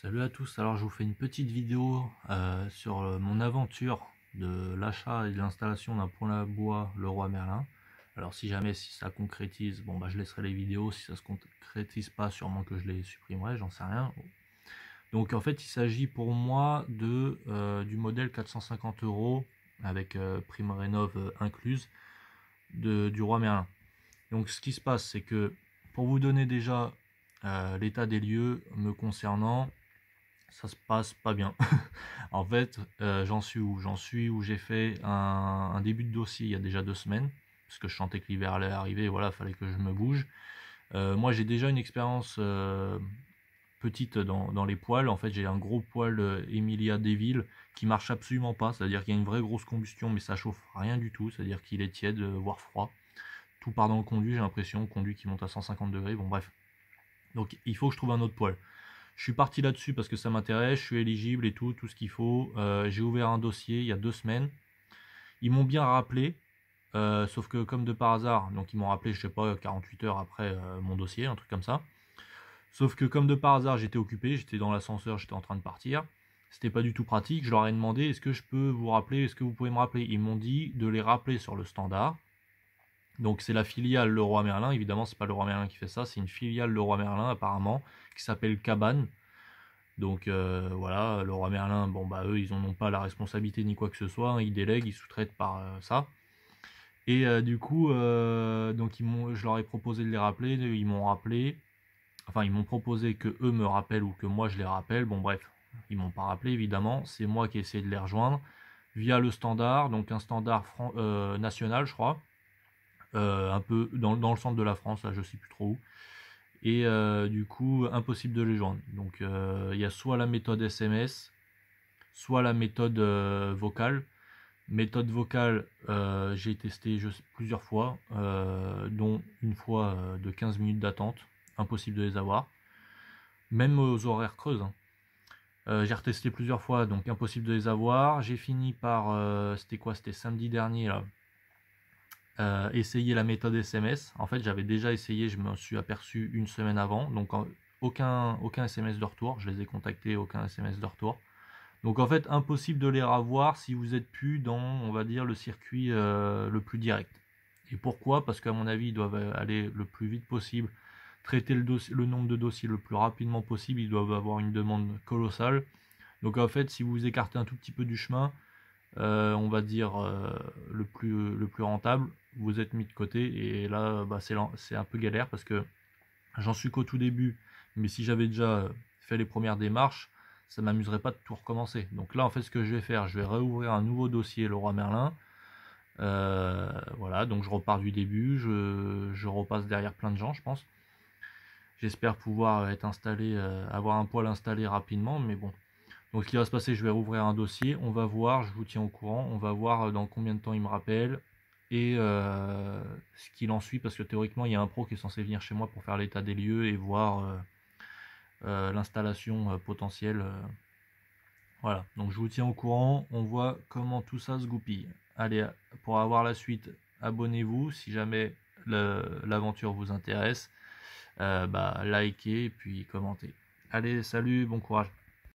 Salut à tous, alors je vous fais une petite vidéo sur mon aventure de l'achat et de l'installation d'un pont à bois Leroy Merlin. Alors si jamais si ça concrétise, bon bah je laisserai les vidéos, si ça se concrétise pas, sûrement que je les supprimerai, j'en sais rien. Donc en fait il s'agit pour moi du modèle 450 € avec prime rénov incluse du Roi Merlin. Donc ce qui se passe c'est que pour vous donner déjà l'état des lieux me concernant, ça se passe pas bien. En fait, j'en suis où? J'en suis où j'ai fait un début de dossier il y a déjà 2 semaines, parce que je sentais que l'hiver allait arriver, voilà, fallait que je me bouge. Moi, j'ai déjà une expérience petite dans les poêles. En fait, j'ai un gros poêle Emilia Deville qui marche absolument pas, c'est-à-dire qu'il y a une vraie grosse combustion, mais ça chauffe rien du tout, c'est-à-dire qu'il est tiède, voire froid. Tout part dans le conduit, j'ai l'impression, conduit qui monte à 150 degrés, bon bref. Donc il faut que je trouve un autre poêle. Je suis parti là-dessus parce que ça m'intéresse, je suis éligible et tout ce qu'il faut. J'ai ouvert un dossier il y a 2 semaines. Ils m'ont bien rappelé, sauf que comme de par hasard, donc ils m'ont rappelé, je sais pas, 48 heures après mon dossier, un truc comme ça. Sauf que comme de par hasard, j'étais occupé, j'étais dans l'ascenseur, j'étais en train de partir. C'était pas du tout pratique. Je leur ai demandé, est-ce que je peux vous rappeler, est-ce que vous pouvez me rappeler? Ils m'ont dit de les rappeler sur le standard. Donc c'est la filiale Leroy Merlin, évidemment c'est pas Leroy Merlin qui fait ça, c'est une filiale Leroy Merlin apparemment, qui s'appelle Cabane. Donc voilà, Leroy Merlin, bon bah eux ils en ont pas la responsabilité ni quoi que ce soit, hein, ils délèguent, ils sous-traitent par ça. Et du coup, donc je leur ai proposé de les rappeler, ils m'ont rappelé, enfin ils m'ont proposé que eux me rappellent ou que moi je les rappelle, bon bref, ils m'ont pas rappelé évidemment, c'est moi qui ai essayé de les rejoindre via le standard, donc un standard national je crois, un peu dans le centre de la France, là je sais plus trop où. Et du coup impossible de les joindre. Donc il y a soit la méthode SMS, soit la méthode vocale. Méthode vocale, j'ai testé plusieurs fois, dont une fois de 15 minutes d'attente, impossible de les avoir, même aux horaires creuses, hein. J'ai retesté plusieurs fois, donc impossible de les avoir. J'ai fini par, c'était quoi? C'était samedi dernier là. Essayer la méthode SMS. En fait, j'avais déjà essayé, je me suis aperçu une semaine avant, donc aucun SMS de retour. Je les ai contactés, aucun SMS de retour. Donc en fait, impossible de les revoir si vous êtes plus dans, on va dire, le circuit le plus direct. Et pourquoi? Parce qu'à mon avis, ils doivent aller le plus vite possible, traiter le nombre de dossiers le plus rapidement possible. Ils doivent avoir une demande colossale. Donc en fait, si vous vous écartez un tout petit peu du chemin, on va dire le plus rentable, vous êtes mis de côté. Et là, bah, c'est un peu galère parce que j'en suis qu'au tout début. Mais si j'avais déjà fait les premières démarches, ça m'amuserait pas de tout recommencer. Donc là, en fait, ce que je vais faire, je vais réouvrir un nouveau dossier Leroy Merlin. Voilà, donc je repars du début, je repasse derrière plein de gens, je pense. J'espère pouvoir être installé, avoir un poêle installé rapidement, mais bon. Donc ce qui va se passer, je vais rouvrir un dossier, on va voir, je vous tiens au courant, on va voir dans combien de temps il me rappelle et ce qu'il en suit, parce que théoriquement il y a un pro qui est censé venir chez moi pour faire l'état des lieux et voir l'installation potentielle. Voilà, donc je vous tiens au courant, on voit comment tout ça se goupille. Allez, pour avoir la suite, abonnez-vous si jamais l'aventure vous intéresse, bah, likez et puis commentez. Allez, salut, bon courage.